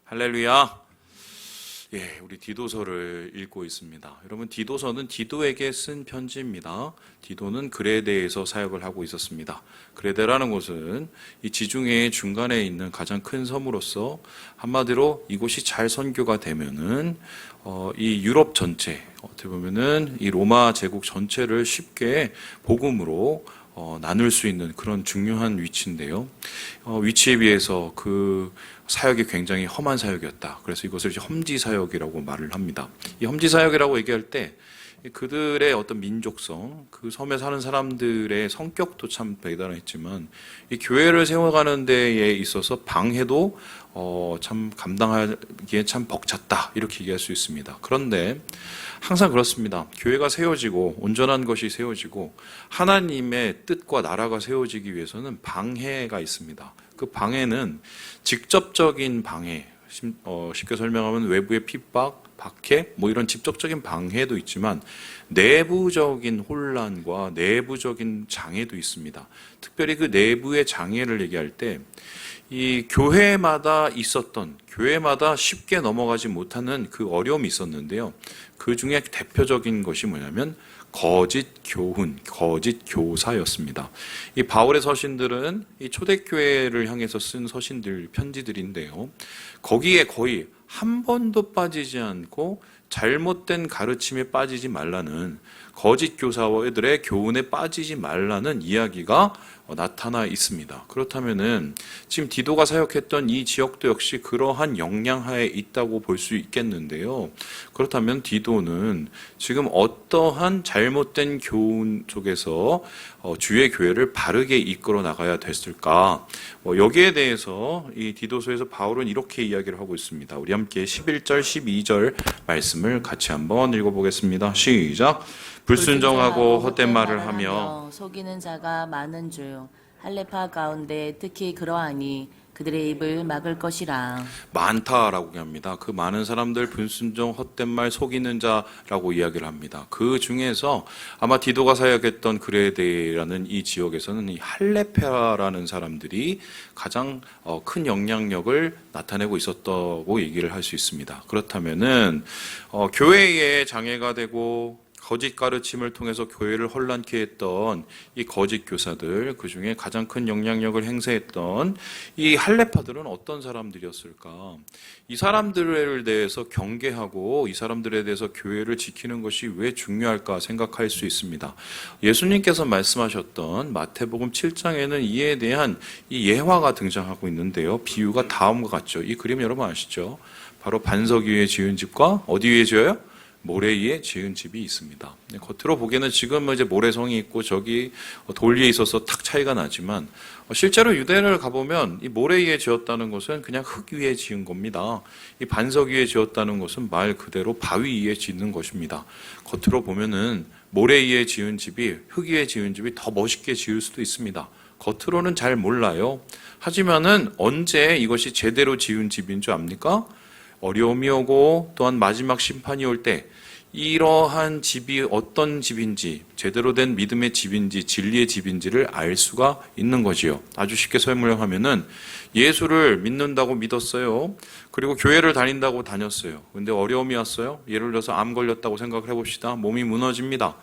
할렐루야. 우리 디도서를 읽고 있습니다. 여러분, 디도서는 디도에게 쓴 편지입니다. 디도는 그레데에서 사역을 하고 있었습니다. 그레데라는 곳은 이 지중해의 중간에 있는 가장 큰 섬으로서 한마디로 이곳이 잘 선교가 되면은 이 유럽 전체, 어떻게 보면은 이 로마 제국 전체를 쉽게 복음으로 나눌 수 있는 그런 중요한 위치인데요. 위치에 비해서 그 사역이 굉장히 험한 사역이었다. 그래서 이것을 험지 사역이라고 말을 합니다. 이 험지 사역이라고 얘기할 때 그들의 어떤 민족성, 그 섬에 사는 사람들의 성격도 참 대단했지만 이 교회를 세워가는 데에 있어서 방해도 참 감당하기에 참 벅찼다, 이렇게 얘기할 수 있습니다. 그런데 항상 그렇습니다. 교회가 세워지고 온전한 것이 세워지고 하나님의 뜻과 나라가 세워지기 위해서는 방해가 있습니다. 그 방해는 직접적인 방해, 쉽게 설명하면 외부의 핍박, 박해, 이런 직접적인 방해도 있지만 내부적인 혼란과 내부적인 장애도 있습니다. 특별히 그 내부의 장애를 얘기할 때 이 교회마다 있었던, 교회마다 쉽게 넘어가지 못하는 그 어려움이 있었는데요. 그 중에 대표적인 것이 뭐냐면 거짓 교훈, 거짓 교사였습니다. 이 바울의 서신들은 이 초대교회를 향해서 쓴 서신들, 편지들인데요. 거기에 거의 한 번도 빠지지 않고 잘못된 가르침에 빠지지 말라는, 거짓 교사들의 교훈에 빠지지 말라는 이야기가 나타나 있습니다. 그렇다면은 지금 디도가 사역했던 이 지역도 역시 그러한 영향하에 있다고 볼 수 있겠는데요. 그렇다면 디도는 지금 어떠한 잘못된 교훈 속에서 주의 교회를 바르게 이끌어 나가야 됐을까? 여기에 대해서 이 디도서에서 바울은 이렇게 이야기를 하고 있습니다. 우리 함께 11절, 12절 말씀을 같이 한번 읽어보겠습니다. 시작. 불순종하고 헛된 말을 하며 속이는 자가 많은 줄 할례파 가운데 특히 그러하니 그들의 입을 막을 것이라. 많다라고 합니다. 그 많은 사람들, 불순종, 헛된 말, 속이는 자라고 이야기를 합니다. 그 중에서 아마 디도가 사역했던 그레데라는 이 지역에서는 이 할레페라라는 사람들이 가장 큰 영향력을 나타내고 있었다고 얘기를 할 수 있습니다. 그렇다면은 교회에 장애가 되고 거짓 가르침을 통해서 교회를 혼란케 했던 이 거짓 교사들, 그 중에 가장 큰 영향력을 행사했던 이 할레파들은 어떤 사람들이었을까? 이 사람들에 대해서 경계하고 이 사람들에 대해서 교회를 지키는 것이 왜 중요할까 생각할 수 있습니다. 예수님께서 말씀하셨던 마태복음 7장에는 이에 대한 이 예화가 등장하고 있는데요. 비유가 다음과 같죠. 이 그림 여러분 아시죠? 바로 반석 위에 지은 집과 어디 위에 지어요? 모래 위에 지은 집이 있습니다. 겉으로 보기에는 지금 이제 모래성이 있고 저기 돌 위에 있어서 탁 차이가 나지만 실제로 유대를 가보면 이 모래 위에 지었다는 것은 그냥 흙 위에 지은 겁니다. 이 반석 위에 지었다는 것은 말 그대로 바위 위에 짓는 것입니다. 겉으로 보면은 모래 위에 지은 집이, 흙 위에 지은 집이 더 멋있게 지을 수도 있습니다. 겉으로는 잘 몰라요. 하지만은 언제 이것이 제대로 지은 집인 줄 압니까? 어려움이 오고 또한 마지막 심판이 올 때 이러한 집이 어떤 집인지, 제대로 된 믿음의 집인지 진리의 집인지를 알 수가 있는 거지요. 아주 쉽게 설명하면은 예수를 믿는다고 믿었어요. 그리고 교회를 다닌다고 다녔어요. 근데 어려움이 왔어요. 예를 들어서 암 걸렸다고 생각을 해봅시다. 몸이 무너집니다.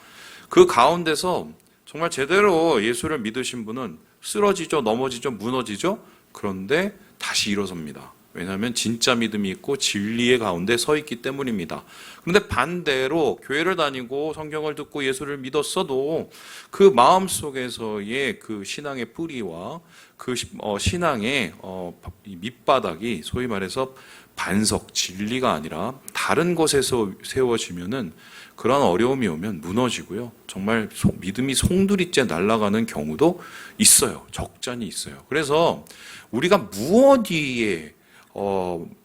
그 가운데서 정말 제대로 예수를 믿으신 분은 쓰러지죠, 넘어지죠, 무너지죠. 그런데 다시 일어섭니다. 왜냐하면 진짜 믿음이 있고 진리의 가운데 서 있기 때문입니다. 그런데 반대로 교회를 다니고 성경을 듣고 예수를 믿었어도 그 마음속에서의 그 신앙의 뿌리와 그 신앙의 밑바닥이 소위 말해서 반석, 진리가 아니라 다른 곳에서 세워지면은 그런 어려움이 오면 무너지고요. 정말 믿음이 송두리째 날아가는 경우도 있어요. 적잖이 있어요. 그래서 우리가 무엇 위에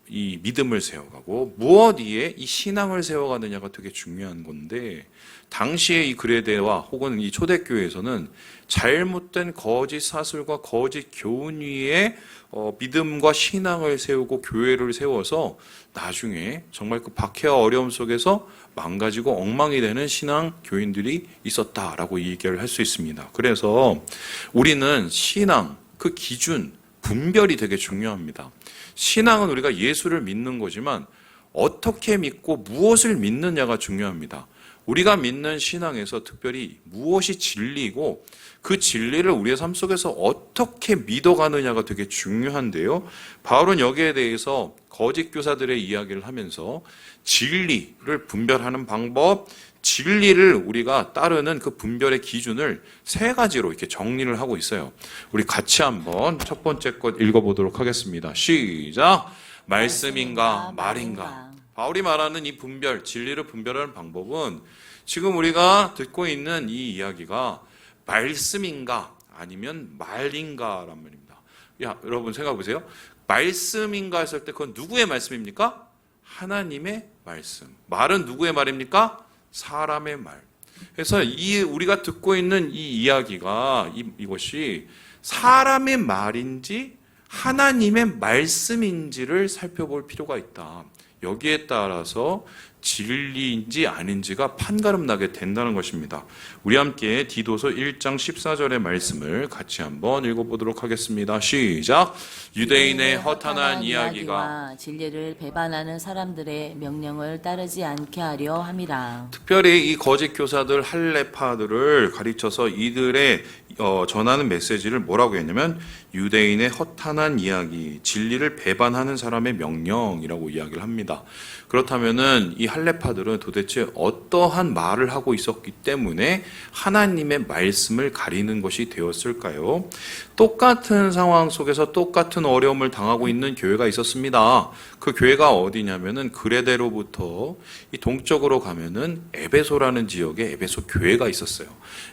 이 믿음을 세워가고 무엇 위에 이 신앙을 세워가느냐가 되게 중요한 건데, 당시에 이 그레데와 혹은 이 초대교회에서는 잘못된 거짓 사슬과 거짓 교훈 위에 믿음과 신앙을 세우고 교회를 세워서 나중에 정말 그 박해와 어려움 속에서 망가지고 엉망이 되는 신앙 교인들이 있었다라고 얘기를 할 수 있습니다. 그래서 우리는 신앙, 그 기준, 분별이 되게 중요합니다. 신앙은 우리가 예수를 믿는 거지만 어떻게 믿고 무엇을 믿느냐가 중요합니다. 우리가 믿는 신앙에서 특별히 무엇이 진리이고 그 진리를 우리의 삶 속에서 어떻게 믿어가느냐가 되게 중요한데요. 바울은 여기에 대해서 거짓 교사들의 이야기를 하면서 진리를 분별하는 방법, 진리를 우리가 따르는 그 분별의 기준을 세 가지로 이렇게 정리를 하고 있어요. 우리 같이 한번 첫 번째 것 읽어보도록 하겠습니다. 시작! 말씀인가 말인가. 바울이 말하는 이 분별, 진리를 분별하는 방법은 지금 우리가 듣고 있는 이 이야기가 말씀인가 아니면 말인가란 말입니다. 야, 여러분 생각해 보세요. 말씀인가 했을 때 그건 누구의 말씀입니까? 하나님의 말씀. 말은 누구의 말입니까? 사람의 말. 그래서 우리가 듣고 있는 이 이야기가 이것이 사람의 말인지 하나님의 말씀인지를 살펴볼 필요가 있다. 여기에 따라서 진리인지 아닌지가 판가름 나게 된다는 것입니다. 우리 함께 디도서 1장 14절의 말씀을 같이 한번 읽어보도록 하겠습니다. 시작! 유대인의 허탄한 이야기가 진리를 배반하는 사람들의 명령을 따르지 않게 하려 함이라. 특별히 이 거짓 교사들 할레파들을 가르쳐서 이들의 전하는 메시지를 뭐라고 했냐면 유대인의 허탄한 이야기, 진리를 배반하는 사람의 명령이라고 이야기를 합니다. 그렇다면은 이 할레파들은 도대체 어떠한 말을 하고 있었기 때문에 하나님의 말씀을 가리는 것이 되었을까요? 똑같은 상황 속에서 똑같은 어려움을 당하고 있는 교회가 있었습니다. 그 교회가 어디냐면은 그레데로부터 이 동쪽으로 가면은 에베소라는 지역에 에베소 교회가 있었어요.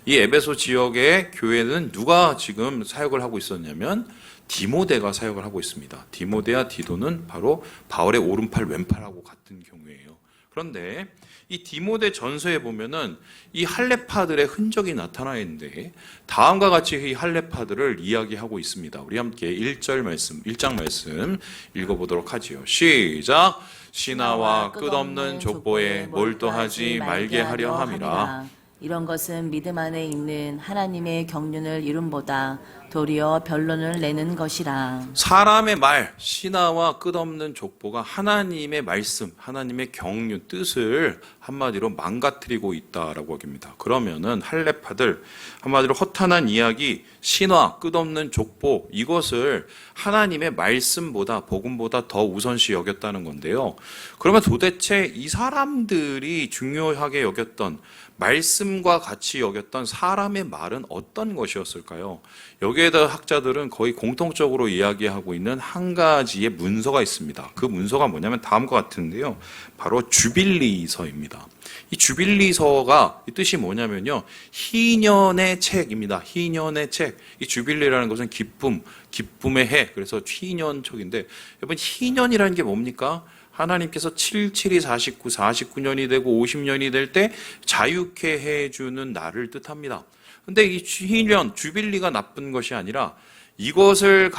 이 에베소 지역의 교회는 누가 지금 사역을 하고 있었냐면 디모데가 사역을 하고 있습니다. 디모데와 디도는 바로 바울의 오른팔 왼팔하고 같은 경우예요. 그런데 이 디모데 전서에 보면은 이 할레파들의 흔적이 나타나 있는데 다음과 같이 이 할레파들을 이야기하고 있습니다. 우리 함께 1장 말씀 읽어보도록 하지요. 시작! 신하와 끝없는 족보에 몰두하지 말게 하려 함이라. 이런 것은 믿음 안에 있는 하나님의 경륜을 이름보다 도리어 변론을 내는 것이라. 사람의 말, 신하와 끝없는 족보가 하나님의 말씀, 하나님의 경륜, 뜻을 한마디로 망가뜨리고 있다라고 합니다. 그러면은 할레파들, 한마디로 허탄한 이야기, 신화, 끝없는 족보, 이것을 하나님의 말씀보다, 복음보다 더 우선시 여겼다는 건데요. 그러면 도대체 이 사람들이 중요하게 여겼던 말씀과 같이 여겼던 사람의 말은 어떤 것이었을까요? 여기에 대해 학자들은 거의 공통적으로 이야기하고 있는 한 가지의 문서가 있습니다. 그 문서가 뭐냐면 다음과 같은데요. 바로 주빌리서입니다. 이 주빌리서가 이 뜻이 뭐냐면요. 희년의 책입니다. 희년의 책. 이 주빌리라는 것은 기쁨의 해. 그래서 희년척인데 여러분 희년이라는 게 뭡니까? 하나님께서 77이 49, 49년이 되고 50년이 될 때 자유케 해주는 날을 뜻합니다. 근데 이 희년, 주빌리가 나쁜 것이 아니라 이것을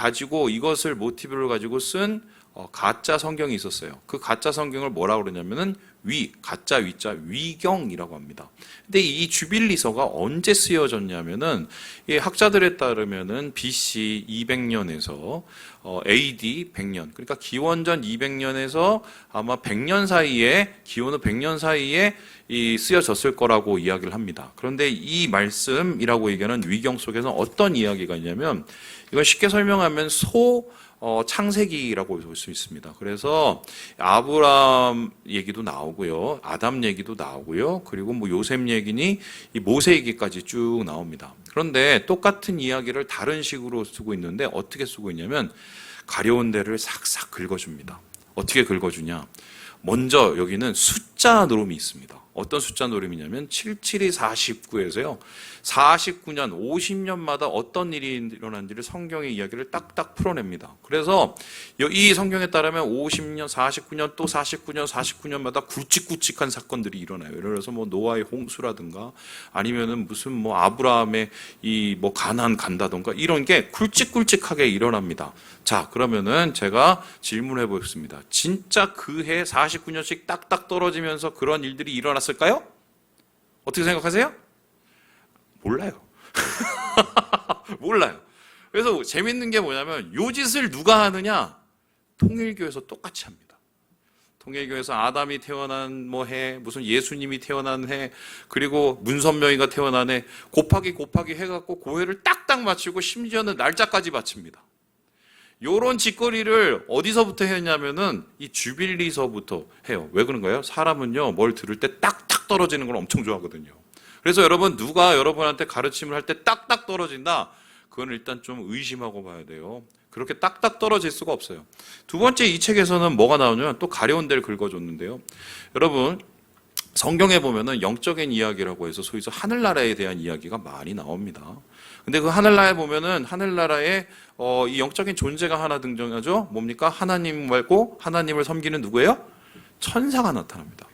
모티브를 가지고 쓴 가짜 성경이 있었어요. 그 가짜 성경을 뭐라고 그러냐면은 가짜 위자, 위경이라고 합니다. 근데 이 주빌리서가 언제 쓰여졌냐면은 이 학자들에 따르면은 BC 200년에서 AD 100년, 그러니까 기원전 200년에서 아마 100년 사이에, 기원 후 100년 사이에 이 쓰여졌을 거라고 이야기를 합니다. 그런데 이 말씀이라고 얘기하는 위경 속에서 어떤 이야기가 있냐면 이건 쉽게 설명하면 창세기라고 볼 수 있습니다. 그래서 아브라함 얘기도 나오고요, 아담 얘기도 나오고요, 그리고 뭐 요셉 얘기니 이 모세 얘기까지 쭉 나옵니다. 그런데 똑같은 이야기를 다른 식으로 쓰고 있는데 어떻게 쓰고 있냐면 가려운 데를 싹싹 긁어줍니다. 어떻게 긁어주냐? 먼저 여기는 숫자 노름이 있습니다. 어떤 숫자 노름이냐면 77이 49에서요. 49년, 50년마다 어떤 일이 일어난지를 성경의 이야기를 딱딱 풀어냅니다. 그래서 이 성경에 따르면 50년, 49년, 또 49년, 49년마다 굵직굵직한 사건들이 일어나요. 예를 들어서 뭐 노아의 홍수라든가 아니면은 무슨 뭐 아브라함의 이 뭐 가나안 간다든가 이런 게 굵직굵직하게 일어납니다. 자, 그러면은 제가 질문해 보겠습니다. 진짜 그 해 49년씩 딱딱 떨어지면서 그런 일들이 일어났을까요? 어떻게 생각하세요? 몰라요. 몰라요. 그래서 재밌는 게 뭐냐면 요 짓을 누가 하느냐? 통일교에서 똑같이 합니다. 통일교에서 아담이 태어난 뭐 해, 무슨 예수님이 태어난 해, 그리고 문선명이가 태어난 해, 곱하기 해갖고 고해를 딱딱 맞추고 심지어는 날짜까지 맞춥니다. 요런 짓거리를 어디서부터 했냐면은 이 주빌리서부터 해요. 왜 그런가요? 사람은요, 뭘 들을 때 딱딱 떨어지는 걸 엄청 좋아하거든요. 그래서 여러분, 누가 여러분한테 가르침을 할 때 딱딱 떨어진다? 그건 일단 좀 의심하고 봐야 돼요. 그렇게 딱딱 떨어질 수가 없어요. 두 번째, 이 책에서는 뭐가 나오냐면 또 가려운 데를 긁어줬는데요. 여러분, 성경에 보면은 영적인 이야기라고 해서 소위서 하늘나라에 대한 이야기가 많이 나옵니다. 근데 그 하늘나라에 보면은 하늘나라에 이 영적인 존재가 하나 등장하죠. 뭡니까? 하나님 말고 하나님을 섬기는 누구예요? 천사가 나타납니다.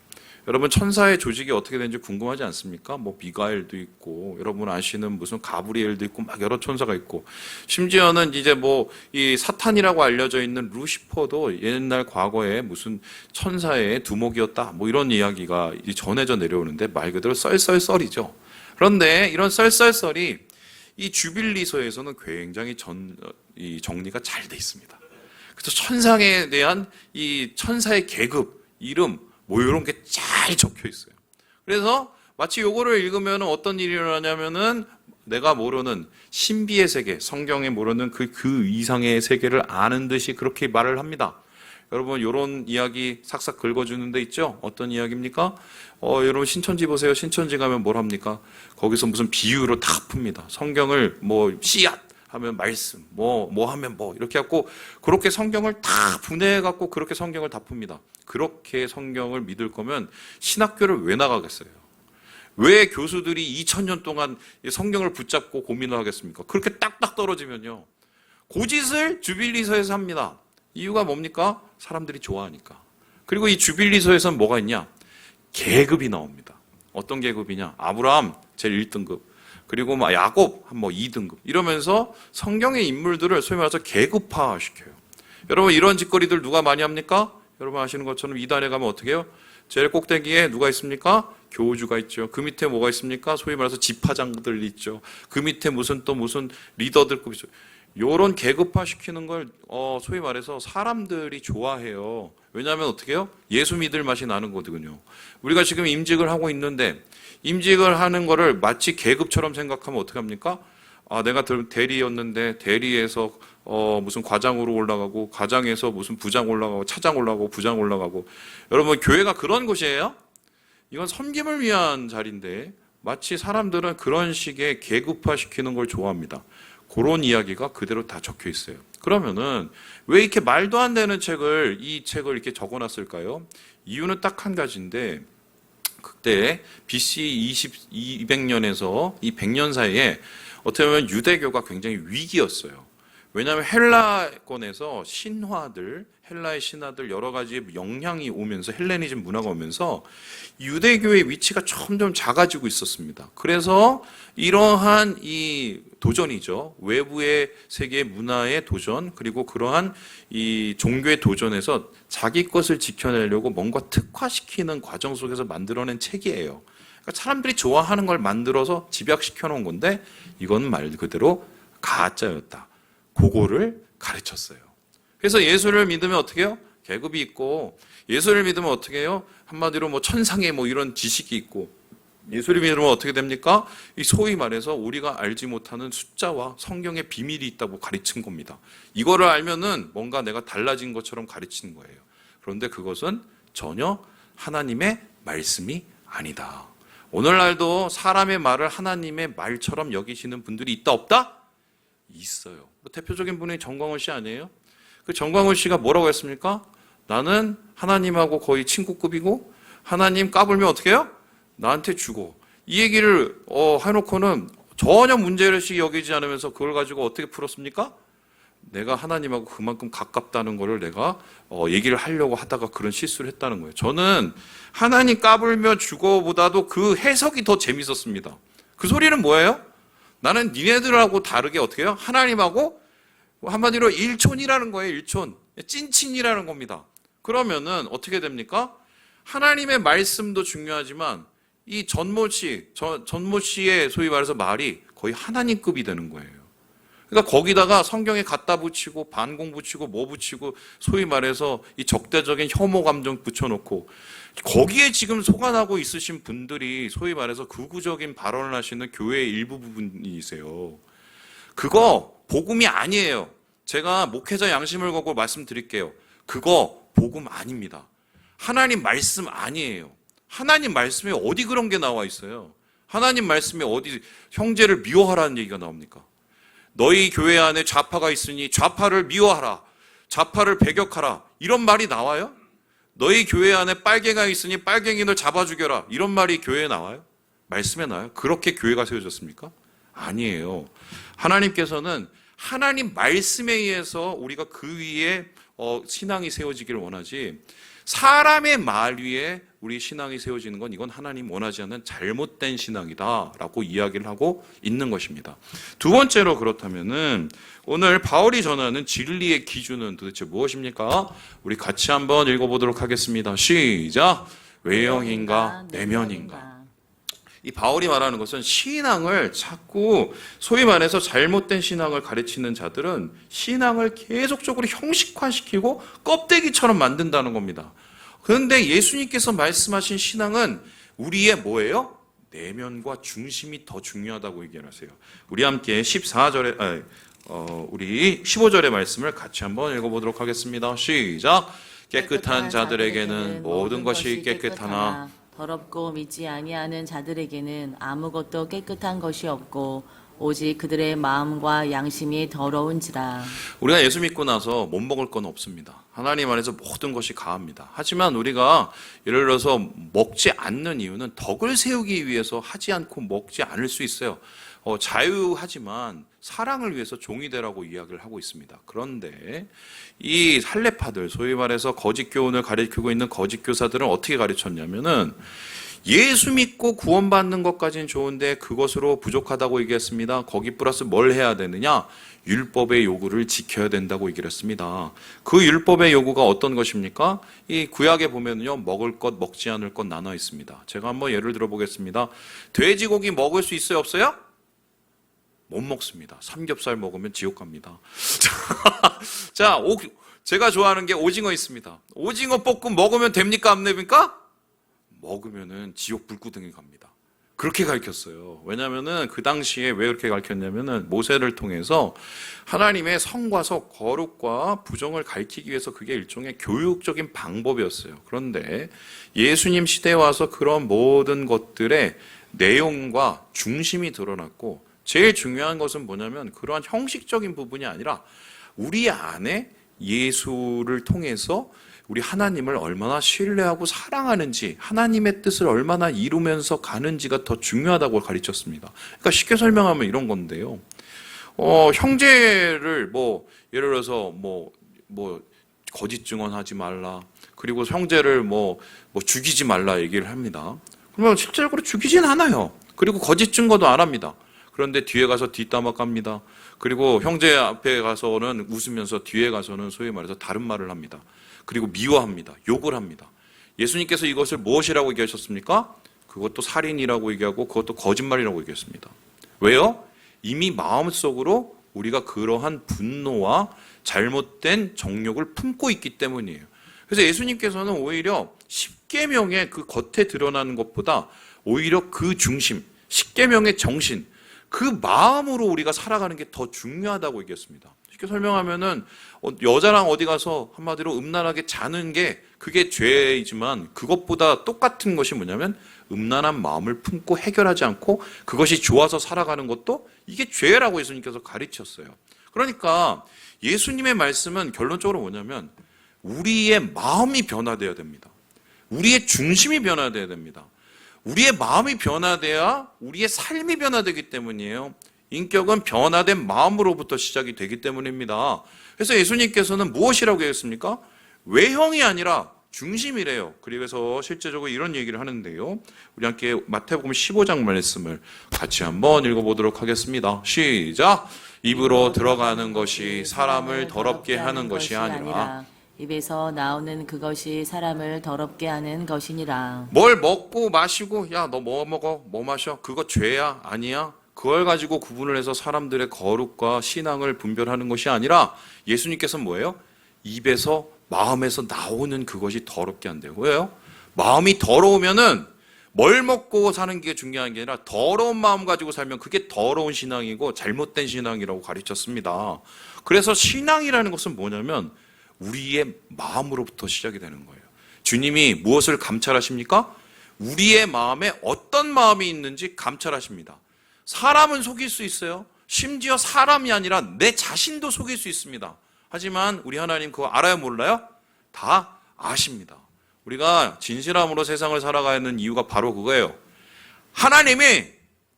여러분, 천사의 조직이 어떻게 되는지 궁금하지 않습니까? 뭐 미가엘도 있고, 여러분 아시는 무슨 가브리엘도 있고, 막 여러 천사가 있고, 심지어는 이제 뭐 이 사탄이라고 알려져 있는 루시퍼도 옛날 과거에 무슨 천사의 두목이었다, 뭐 이런 이야기가 전해져 내려오는데 말 그대로 썰썰썰이죠. 그런데 이런 썰썰썰이 이 주빌리서에서는 굉장히 이 정리가 잘 돼 있습니다. 그래서 천상에 대한 이 천사의 계급, 이름, 뭐 이런 게 잘 적혀 있어요. 그래서 마치 요거를 읽으면 어떤 일이 일어나냐면은 내가 모르는 신비의 세계, 성경에 모르는 그 이상의 세계를 아는 듯이 그렇게 말을 합니다. 여러분, 요런 이야기 싹싹 긁어주는 데 있죠? 어떤 이야기입니까? 여러분, 신천지 보세요. 신천지 가면 뭘 합니까? 거기서 무슨 비유로 다 풉니다. 성경을 뭐 씨앗 하면 말씀, 뭐 하면 뭐 이렇게 갖고 그렇게 성경을 다 분해해 갖고 그렇게 성경을 다 풉니다. 그렇게 성경을 믿을 거면 신학교를 왜 나가겠어요? 왜 교수들이 2000년 동안 성경을 붙잡고 고민을 하겠습니까? 그렇게 딱딱 떨어지면요. 고짓을 주빌리서에서 합니다. 이유가 뭡니까? 사람들이 좋아하니까. 그리고 이 주빌리서에서는 뭐가 있냐? 계급이 나옵니다. 어떤 계급이냐? 아브라함 제일 1등급. 그리고 막 야곱 한 뭐 2등급 이러면서 성경의 인물들을 소위 말해서 계급화 시켜요. 여러분, 이런 짓거리들 누가 많이 합니까? 여러분 아시는 것처럼 이단에 가면 어떻게 해요? 제일 꼭대기에 누가 있습니까? 교주가 있죠. 그 밑에 뭐가 있습니까? 소위 말해서 지파장들 있죠. 그 밑에 무슨 리더들급 있죠. 요런 계급화 시키는 걸 소위 말해서 사람들이 좋아해요. 왜냐하면 어떻게 해요? 예수 믿을 맛이 나는 거거든요. 우리가 지금 임직을 하고 있는데 임직을 하는 거를 마치 계급처럼 생각하면 어떻게 합니까? 내가 대리였는데 대리에서 무슨 과장으로 올라가고, 과장에서 무슨 부장 올라가고, 차장 올라가고, 부장 올라가고. 여러분, 교회가 그런 곳이에요? 이건 섬김을 위한 자리인데 마치 사람들은 그런 식의 계급화 시키는 걸 좋아합니다. 그런 이야기가 그대로 다 적혀 있어요. 그러면은 왜 이렇게 말도 안 되는 이 책을 이렇게 적어놨을까요? 이유는 딱 한 가지인데, 그때 BC 200년에서 이 100년 사이에 어떻게 보면 유대교가 굉장히 위기였어요. 왜냐하면 헬라권에서 헬라의 신화들 여러 가지 영향이 오면서 헬레니즘 문화가 오면서 유대교의 위치가 점점 작아지고 있었습니다. 그래서 이러한 이 도전이죠. 외부의 세계 문화의 도전, 그리고 그러한 이 종교의 도전에서 자기 것을 지켜내려고 뭔가 특화시키는 과정 속에서 만들어낸 책이에요. 그러니까 사람들이 좋아하는 걸 만들어서 집약시켜 놓은 건데 이건 말 그대로 가짜였다. 그거를 가르쳤어요. 그래서 예수를 믿으면 어떻게 해요? 계급이 있고, 예수를 믿으면 어떻게 해요? 한마디로 뭐 천상의 뭐 이런 지식이 있고, 예수를 믿으면 어떻게 됩니까? 이 소위 말해서 우리가 알지 못하는 숫자와 성경의 비밀이 있다고 가르친 겁니다. 이거를 알면은 뭔가 내가 달라진 것처럼 가르치는 거예요. 그런데 그것은 전혀 하나님의 말씀이 아니다. 오늘날도 사람의 말을 하나님의 말처럼 여기시는 분들이 있다 없다? 있어요. 대표적인 분이 정광훈 씨 아니에요? 그 정광훈 씨가 뭐라고 했습니까? 나는 하나님하고 거의 친구급이고 하나님 까불면 어떻게 해요? 나한테 주고. 이 얘기를 해놓고는 전혀 문제를 여기지 않으면서 그걸 가지고 어떻게 풀었습니까? 내가 하나님하고 그만큼 가깝다는 거를 내가 얘기를 하려고 하다가 그런 실수를 했다는 거예요. 저는 하나님 까불며 주고보다도 그 해석이 더 재밌었습니다. 그 소리는 뭐예요? 나는 니네들하고 다르게 어떻게 해요? 하나님하고 한마디로 일촌이라는 거예요. 일촌. 찐친이라는 겁니다. 그러면은 어떻게 됩니까? 하나님의 말씀도 중요하지만 이 전모 씨의 소위 말해서 말이 거의 하나님급이 되는 거예요. 그러니까 거기다가 성경에 갖다 붙이고 반공 붙이고 뭐 붙이고 소위 말해서 이 적대적인 혐오 감정 붙여놓고 거기에 지금 속아나고 있으신 분들이 소위 말해서 극우적인 발언을 하시는 교회의 일부 부분이세요. 그거 복음이 아니에요. 제가 목회자 양심을 걸고 말씀드릴게요. 그거 복음 아닙니다. 하나님 말씀 아니에요. 하나님 말씀에 어디 그런 게 나와 있어요? 하나님 말씀에 어디 형제를 미워하라는 얘기가 나옵니까? 너희 교회 안에 좌파가 있으니 좌파를 미워하라. 좌파를 배격하라. 이런 말이 나와요? 너희 교회 안에 빨갱이가 있으니 빨갱이를 잡아 죽여라. 이런 말이 교회에 나와요? 말씀에 나와요? 그렇게 교회가 세워졌습니까? 아니에요. 하나님께서는 하나님 말씀에 의해서 우리가 그 위에 신앙이 세워지기를 원하지, 사람의 말 위에 우리 신앙이 세워지는 건 이건 하나님 원하지 않는 잘못된 신앙이다라고 이야기를 하고 있는 것입니다. 두 번째로 그렇다면은 오늘 바울이 전하는 진리의 기준은 도대체 무엇입니까? 우리 같이 한번 읽어보도록 하겠습니다. 시작. 외형인가 내면인가. 이 바울이 말하는 것은 신앙을 자꾸 소위 말해서 잘못된 신앙을 가르치는 자들은 신앙을 계속적으로 형식화시키고 껍데기처럼 만든다는 겁니다. 그런데 예수님께서 말씀하신 신앙은 우리의 뭐예요? 내면과 중심이 더 중요하다고 얘기하세요. 우리 함께 우리 15절의 말씀을 같이 한번 읽어보도록 하겠습니다. 시작. 깨끗한 자들에게는 모든 것이 깨끗하나 더럽고 믿지 아니하는 자들에게는 아무것도 깨끗한 것이 없고 오직 그들의 마음과 양심이 더러운지라. 우리가 예수 믿고 나서 못 먹을 건 없습니다. 하나님 안에서 모든 것이 가합니다. 하지만 우리가 예를 들어서 먹지 않는 이유는 덕을 세우기 위해서 하지 않고 먹지 않을 수 있어요. 자유하지만 사랑을 위해서 종이 되라고 이야기를 하고 있습니다. 그런데 이 할례파들, 소위 말해서 거짓 교훈을 가르치고 있는 거짓 교사들은 어떻게 가르쳤냐면은 예수 믿고 구원받는 것까지는 좋은데 그것으로 부족하다고 얘기했습니다. 거기 플러스 뭘 해야 되느냐? 율법의 요구를 지켜야 된다고 얘기를 했습니다. 그 율법의 요구가 어떤 것입니까? 이 구약에 보면요, 먹을 것, 먹지 않을 것 나눠 있습니다. 제가 한번 예를 들어 보겠습니다. 돼지고기 먹을 수 있어요, 없어요? 못 먹습니다. 삼겹살 먹으면 지옥 갑니다. 자, 제가 좋아하는 게 오징어 있습니다. 오징어 볶음 먹으면 됩니까? 안 됩니까? 먹으면은 지옥 불구덩이 갑니다. 그렇게 가르쳤어요. 왜냐면은 그 당시에 왜 그렇게 가르쳤냐면은 모세를 통해서 하나님의 성과서 거룩과 부정을 가르치기 위해서 그게 일종의 교육적인 방법이었어요. 그런데 예수님 시대에 와서 그런 모든 것들의 내용과 중심이 드러났고 제일 중요한 것은 뭐냐면 그러한 형식적인 부분이 아니라 우리 안에 예수를 통해서 우리 하나님을 얼마나 신뢰하고 사랑하는지, 하나님의 뜻을 얼마나 이루면서 가는지가 더 중요하다고 가르쳤습니다. 그러니까 쉽게 설명하면 이런 건데요. 형제를 예를 들어서 거짓 증언하지 말라. 그리고 형제를 죽이지 말라 얘기를 합니다. 그러면 실제적으로 죽이진 않아요. 그리고 거짓 증거도 안 합니다. 그런데 뒤에 가서 뒷담화 깝니다. 그리고 형제 앞에 가서는 웃으면서 뒤에 가서는 소위 말해서 다른 말을 합니다. 그리고 미워합니다. 욕을 합니다. 예수님께서 이것을 무엇이라고 얘기하셨습니까? 그것도 살인이라고 얘기하고 그것도 거짓말이라고 얘기했습니다. 왜요? 이미 마음속으로 우리가 그러한 분노와 잘못된 정욕을 품고 있기 때문이에요. 그래서 예수님께서는 오히려 십계명의 그 겉에 드러나는 것보다 오히려 그 중심, 십계명의 정신, 그 마음으로 우리가 살아가는 게 더 중요하다고 얘기했습니다. 쉽게 설명하면은 여자랑 어디 가서 한마디로 음란하게 자는 게 그게 죄이지만 그것보다 똑같은 것이 뭐냐면 음란한 마음을 품고 해결하지 않고 그것이 좋아서 살아가는 것도 이게 죄라고 예수님께서 가르쳤어요. 그러니까 예수님의 말씀은 결론적으로 뭐냐면 우리의 마음이 변화되어야 됩니다. 우리의 중심이 변화되어야 됩니다. 우리의 마음이 변화돼야 우리의 삶이 변화되기 때문이에요. 인격은 변화된 마음으로부터 시작이 되기 때문입니다. 그래서 예수님께서는 무엇이라고 했습니까? 외형이 아니라 중심이래요. 그래서 실제적으로 이런 얘기를 하는데요. 우리 함께 마태복음 15장 말씀을 같이 한번 읽어보도록 하겠습니다. 시작! 입으로 들어가는 것이 사람을 더럽게 하는 것이 아니라 입에서 나오는 그것이 사람을 더럽게 하는 것이니라. 뭘 먹고 마시고 야 너 뭐 먹어? 뭐 마셔? 그거 죄야? 아니야? 그걸 가지고 구분을 해서 사람들의 거룩과 신앙을 분별하는 것이 아니라 예수님께서는 뭐예요? 입에서 마음에서 나오는 그것이 더럽게 한대요. 왜요? 마음이 더러우면은 뭘 먹고 사는 게 중요한 게 아니라 더러운 마음 가지고 살면 그게 더러운 신앙이고 잘못된 신앙이라고 가르쳤습니다. 그래서 신앙이라는 것은 뭐냐면 우리의 마음으로부터 시작이 되는 거예요. 주님이 무엇을 감찰하십니까? 우리의 마음에 어떤 마음이 있는지 감찰하십니다. 사람은 속일 수 있어요. 심지어 사람이 아니라 내 자신도 속일 수 있습니다. 하지만 우리 하나님 그거 알아요, 몰라요? 다 아십니다. 우리가 진실함으로 세상을 살아가는 이유가 바로 그거예요. 하나님이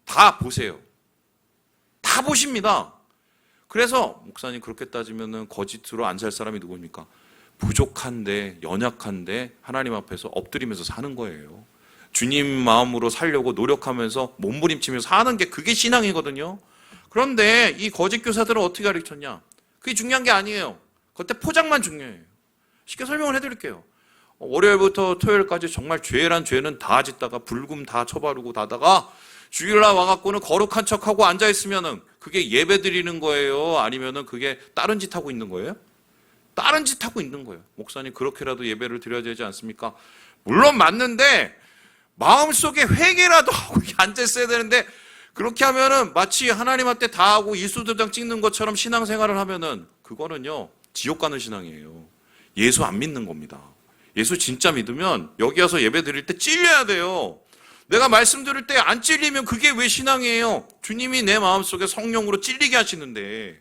다 보세요. 다 보십니다. 그래서 목사님 그렇게 따지면은 거짓으로 안 살 사람이 누굽니까? 부족한데 연약한데 하나님 앞에서 엎드리면서 사는 거예요. 주님 마음으로 살려고 노력하면서 몸부림치면서 사는 게 그게 신앙이거든요. 그런데 이 거짓 교사들은 어떻게 가르쳤냐? 그게 중요한 게 아니에요. 그때 포장만 중요해요. 쉽게 설명을 해드릴게요. 월요일부터 토요일까지 정말 죄란 죄는 다 짓다가 불금 다 쳐바르고 다다가 주일날 와갖고는 거룩한 척하고 앉아있으면은 그게 예배 드리는 거예요? 아니면은 그게 다른 짓 하고 있는 거예요? 다른 짓 하고 있는 거예요. 목사님 그렇게라도 예배를 드려야 되지 않습니까? 물론 맞는데 마음속에 회개라도 하고 앉아있어야 되는데 그렇게 하면은 마치 하나님한테 다 하고 일수도장 찍는 것처럼 신앙생활을 하면은 그거는요 지옥 가는 신앙이에요. 예수 안 믿는 겁니다. 예수 진짜 믿으면 여기 와서 예배 드릴 때 찔려야 돼요. 내가 말씀 들을 때 안 찔리면 그게 왜 신앙이에요? 주님이 내 마음속에 성령으로 찔리게 하시는데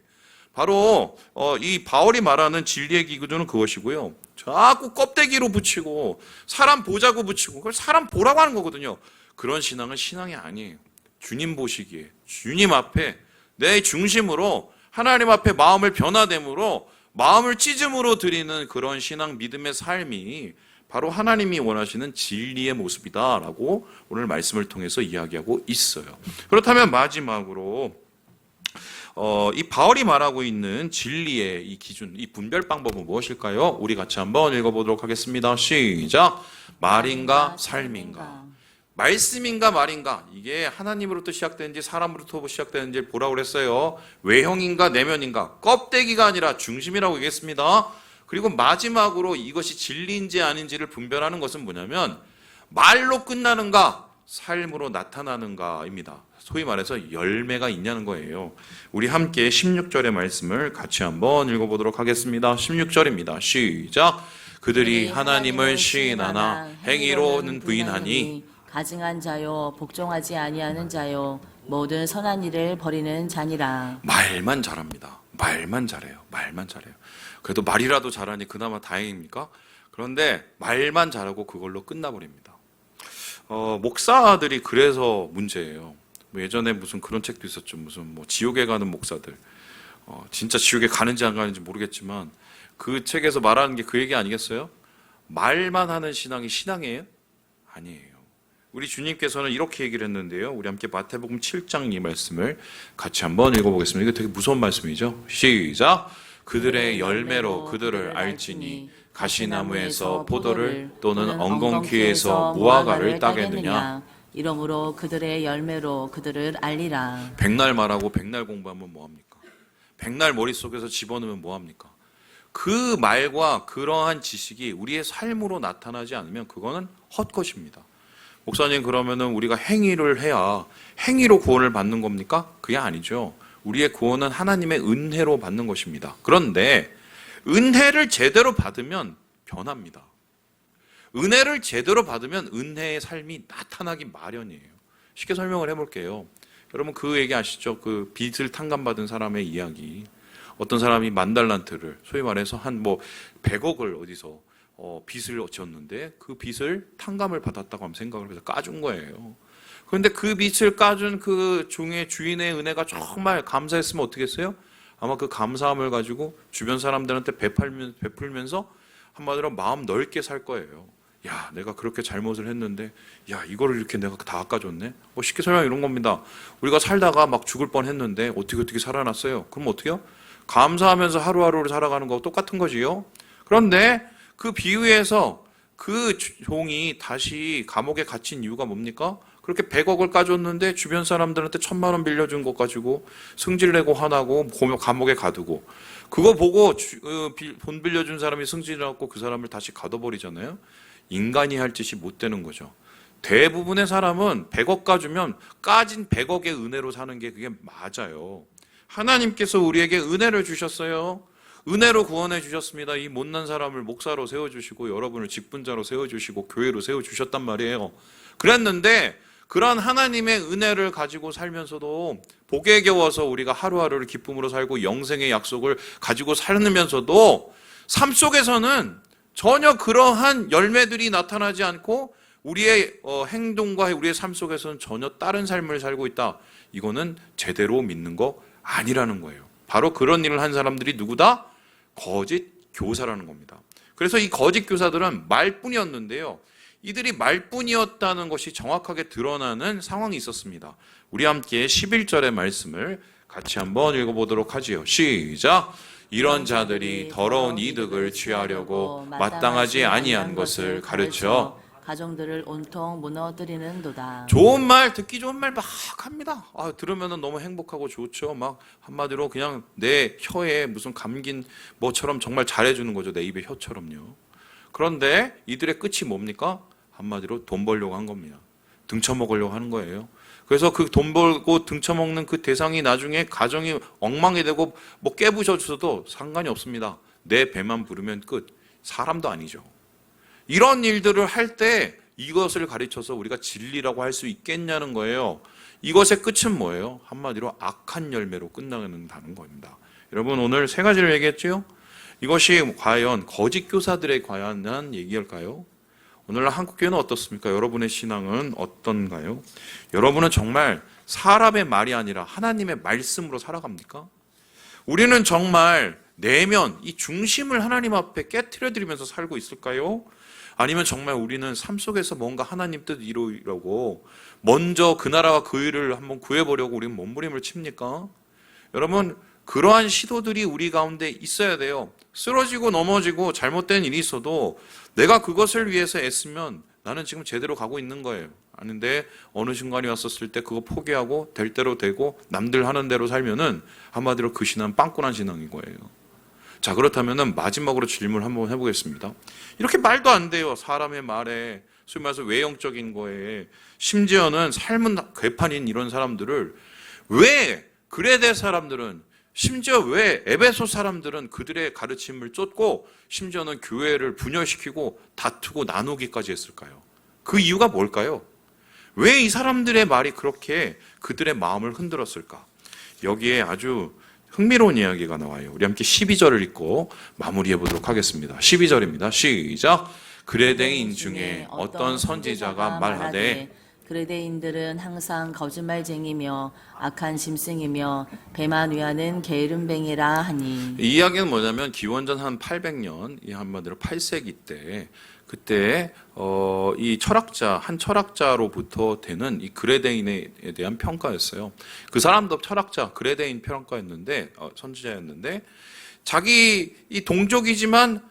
바로 이 바울이 말하는 진리의 기구조는 그것이고요. 자꾸 껍데기로 붙이고 사람 보자고 붙이고 그걸 사람 보라고 하는 거거든요. 그런 신앙은 신앙이 아니에요. 주님 보시기에 주님 앞에 내 중심으로 하나님 앞에 마음을 변화됨으로 마음을 찢음으로 드리는 그런 신앙 믿음의 삶이 바로 하나님이 원하시는 진리의 모습이다라고 오늘 말씀을 통해서 이야기하고 있어요. 그렇다면 마지막으로 이 바울이 말하고 있는 진리의 이 기준, 이 분별 방법은 무엇일까요? 우리 같이 한번 읽어보도록 하겠습니다. 시작. 말인가 삶인가. 말씀인가 말인가. 이게 하나님으로부터 시작되는지 사람으로부터 시작되는지 보라고 그랬어요. 외형인가 내면인가. 껍데기가 아니라 중심이라고 얘기했습니다. 그리고 마지막으로 이것이 진리인지 아닌지를 분별하는 것은 뭐냐면 말로 끝나는가 삶으로 나타나는가입니다. 소위 말해서 열매가 있냐는 거예요. 우리 함께 16절의 말씀을 같이 한번 읽어보도록 하겠습니다. 16절입니다. 시작. 그들이 하나님을 시인하나 행위로는 부인하니 가증한 자요 복종하지 아니하는 자요 모든 선한 일을 버리는 자니라. 말만 잘합니다. 말만 잘해요. 말만 잘해요. 그래도 말이라도 잘하니 그나마 다행입니까? 그런데 말만 잘하고 그걸로 끝나버립니다. 목사들이 그래서 문제예요. 예전에 무슨 그런 책도 있었죠. 무슨 뭐 지옥에 가는 목사들. 진짜 지옥에 가는지 안 가는지 모르겠지만 그 책에서 말하는 게 그 얘기 아니겠어요? 말만 하는 신앙이 신앙이에요? 아니에요. 우리 주님께서는 이렇게 얘기를 했는데요. 우리 함께 마태복음 7장 이 말씀을 같이 한번 읽어보겠습니다. 이거 되게 무서운 말씀이죠. 시작. 그들의 열매로 그들을 알지니 가시나무에서 포도를 또는 엉겅퀴에서 무화과를 따겠느냐. 이러므로 그들의 열매로 그들을 알리라. 백날 말하고 백날 공부하면 뭐합니까? 백날 머릿속에서 집어넣으면 뭐합니까? 그 말과 그러한 지식이 우리의 삶으로 나타나지 않으면 그거는 헛것입니다. 목사님 그러면은 우리가 행위를 해야 행위로 구원을 받는 겁니까? 그게 아니죠. 우리의 구원은 하나님의 은혜로 받는 것입니다. 그런데 은혜를 제대로 받으면 변합니다. 은혜를 제대로 받으면 은혜의 삶이 나타나기 마련이에요. 쉽게 설명을 해볼게요. 여러분 그 얘기 아시죠? 그 빚을 탕감받은 사람의 이야기. 어떤 사람이 10,000달란트를 소위 말해서 한 100억을 어디서 빚을 졌는데 그 빚을 탕감을 받았다고 하면 생각을 해서 까준 거예요. 그런데 그 빚을 까준 그 종의 주인의 은혜가 정말 감사했으면 어떻게 했어요? 아마 그 감사함을 가지고 주변 사람들한테 베풀면서 한마디로 마음 넓게 살 거예요. 야, 내가 그렇게 잘못을 했는데, 야, 이거를 이렇게 내가 다 깎아줬네? 쉽게 설명 이런 겁니다. 우리가 살다가 막 죽을 뻔 했는데, 어떻게 살아났어요? 그럼 어떻게요? 감사하면서 하루하루를 살아가는 거 똑같은 거지요? 그런데 그 비유에서 그 종이 다시 감옥에 갇힌 이유가 뭡니까? 그렇게 100억을 까줬는데 주변 사람들한테 1,000만 원 빌려준 것 가지고 승질내고 화나고 감옥에 가두고, 그거 보고 돈 빌려준 사람이 승질나고 그 사람을 다시 가둬버리잖아요. 인간이 할 짓이 못 되는 거죠. 대부분의 사람은 100억 까주면 까진 100억의 은혜로 사는 게 그게 맞아요. 하나님께서 우리에게 은혜를 주셨어요. 은혜로 구원해 주셨습니다. 이 못난 사람을 목사로 세워주시고 여러분을 직분자로 세워주시고 교회로 세워주셨단 말이에요. 그랬는데 그런 하나님의 은혜를 가지고 살면서도 복에 겨워서 우리가 하루하루를 기쁨으로 살고 영생의 약속을 가지고 살면서도 삶 속에서는 전혀 그러한 열매들이 나타나지 않고 우리의 행동과 우리의 삶 속에서는 전혀 다른 삶을 살고 있다. 이거는 제대로 믿는 거 아니라는 거예요. 바로 그런 일을 한 사람들이 누구다? 거짓 교사라는 겁니다. 그래서 이 거짓 교사들은 말뿐이었는데요. 이들이 말뿐이었다는 것이 정확하게 드러나는 상황이 있었습니다. 우리 함께 11절의 말씀을 같이 한번 읽어보도록 하지요. 시작! 이런 자들이 더러운 이득을 취하려고 마땅하지 아니한 것을 가르쳐 가정들을 온통 무너뜨리는도다. 좋은 말, 듣기 좋은 말 막 합니다. 들으면 너무 행복하고 좋죠. 막 한마디로 그냥 내 혀에 무슨 감긴 뭐처럼 정말 잘해주는 거죠. 내 입의 혀처럼요. 그런데 이들의 끝이 뭡니까? 한마디로 돈 벌려고 한 겁니다. 등쳐먹으려고 하는 거예요. 그래서 그 돈 벌고 등쳐먹는 그 대상이 나중에 가정이 엉망이 되고 뭐 깨부셔져도 상관이 없습니다. 내 배만 부르면 끝. 사람도 아니죠. 이런 일들을 할 때 이것을 가르쳐서 우리가 진리라고 할 수 있겠냐는 거예요. 이것의 끝은 뭐예요? 한마디로 악한 열매로 끝나는다는 겁니다. 여러분 오늘 세 가지를 얘기했죠? 이것이 과연 거짓 교사들에 관한 얘기일까요? 오늘날 한국교회는 어떻습니까? 여러분의 신앙은 어떤가요? 여러분은 정말 사람의 말이 아니라 하나님의 말씀으로 살아갑니까? 우리는 정말 내면 이 중심을 하나님 앞에 깨트려드리면서 살고 있을까요? 아니면 정말 우리는 삶 속에서 뭔가 하나님 뜻 이루려고 먼저 그 나라와 그 일을 한번 구해보려고 우리는 몸부림을 칩니까? 여러분 그러한 시도들이 우리 가운데 있어야 돼요. 쓰러지고 넘어지고 잘못된 일이 있어도 내가 그것을 위해서 애쓰면 나는 지금 제대로 가고 있는 거예요. 아닌데 어느 순간이 왔었을 때 그거 포기하고 될 대로 되고 남들 하는 대로 살면은 한마디로 그 신앙은 빵꾸난 신앙인 거예요. 자, 그렇다면은 마지막으로 질문 한번 해보겠습니다. 이렇게 말도 안 돼요. 사람의 말에, 소위 말해서 외형적인 거에, 심지어는 삶은 괴판인 이런 사람들을 왜 그레데 사람들은, 심지어 왜 에베소 사람들은 그들의 가르침을 쫓고 심지어는 교회를 분열시키고 다투고 나누기까지 했을까요? 그 이유가 뭘까요? 왜 이 사람들의 말이 그렇게 그들의 마음을 흔들었을까? 여기에 아주 흥미로운 이야기가 나와요. 우리 함께 12절을 읽고 마무리해 보도록 하겠습니다. 12절입니다. 시작! 그레데인 중에 어떤 선지자가 말하되 그레데인들은 항상 거짓말쟁이며 악한 짐승이며 배만 위하는 게으름뱅이라 하니. 이 이야기는 뭐냐면 기원전 한 800년, 이 한마디로 8세기 때 그때 이 철학자 한 철학자로부터 되는 이 그레데인에 대한 평가였어요. 그 사람도 철학자 그레데인 평가였는데 선지자였는데 자기 이 동족이지만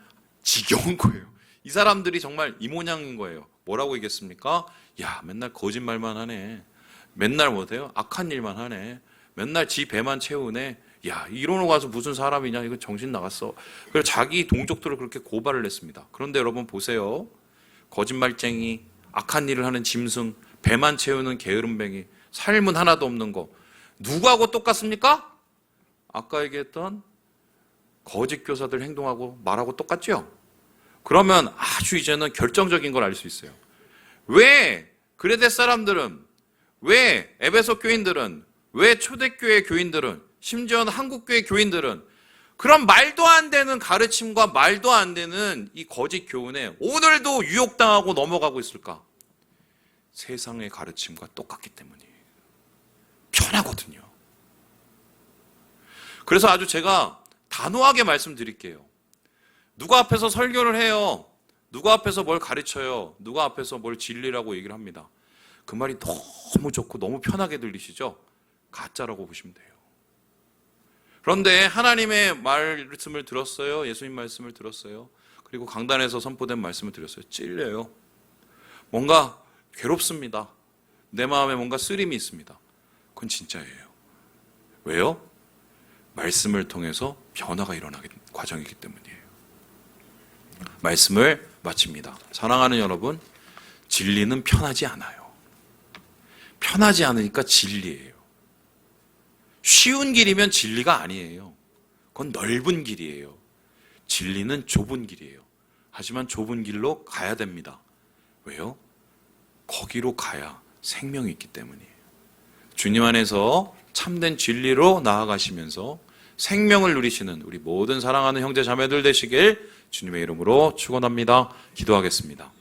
지겨운 거예요. 이 사람들이 정말 이 모양인 거예요. 뭐라고 얘기했습니까? 야, 맨날 거짓말만 하네. 맨날 못해요. 악한 일만 하네. 맨날 지 배만 채우네. 야, 이러고 가서 무슨 사람이냐? 이거 정신 나갔어. 그래서 자기 동족들을 그렇게 고발을 했습니다. 그런데 여러분 보세요. 거짓말쟁이, 악한 일을 하는 짐승, 배만 채우는 게으름뱅이, 삶은 하나도 없는 거. 누구하고 똑같습니까? 아까 얘기했던 거짓 교사들 행동하고 말하고 똑같죠? 그러면 아주 이제는 결정적인 걸 알 수 있어요. 왜 그레데 사람들은, 왜 에베소 교인들은, 왜 초대교회 교인들은, 심지어는 한국교회 교인들은 그런 말도 안 되는 가르침과 말도 안 되는 이 거짓 교훈에 오늘도 유혹당하고 넘어가고 있을까? 세상의 가르침과 똑같기 때문이에요. 편하거든요. 그래서 아주 제가 단호하게 말씀드릴게요. 누가 앞에서 설교를 해요. 누가 앞에서 뭘 가르쳐요. 누가 앞에서 뭘 진리라고 얘기를 합니다. 그 말이 너무 좋고 너무 편하게 들리시죠? 가짜라고 보시면 돼요. 그런데 하나님의 말씀을 들었어요. 예수님 말씀을 들었어요. 그리고 강단에서 선포된 말씀을 들었어요. 찔려요. 뭔가 괴롭습니다. 내 마음에 뭔가 쓰림이 있습니다. 그건 진짜예요. 왜요? 말씀을 통해서 변화가 일어나는 과정이기 때문이에요. 말씀을 마칩니다. 사랑하는 여러분, 진리는 편하지 않아요. 편하지 않으니까 진리예요. 쉬운 길이면 진리가 아니에요. 그건 넓은 길이에요. 진리는 좁은 길이에요. 하지만 좁은 길로 가야 됩니다. 왜요? 거기로 가야 생명이 있기 때문이에요. 주님 안에서 참된 진리로 나아가시면서 생명을 누리시는 우리 모든 사랑하는 형제 자매들 되시길 주님의 이름으로 축원합니다. 기도하겠습니다.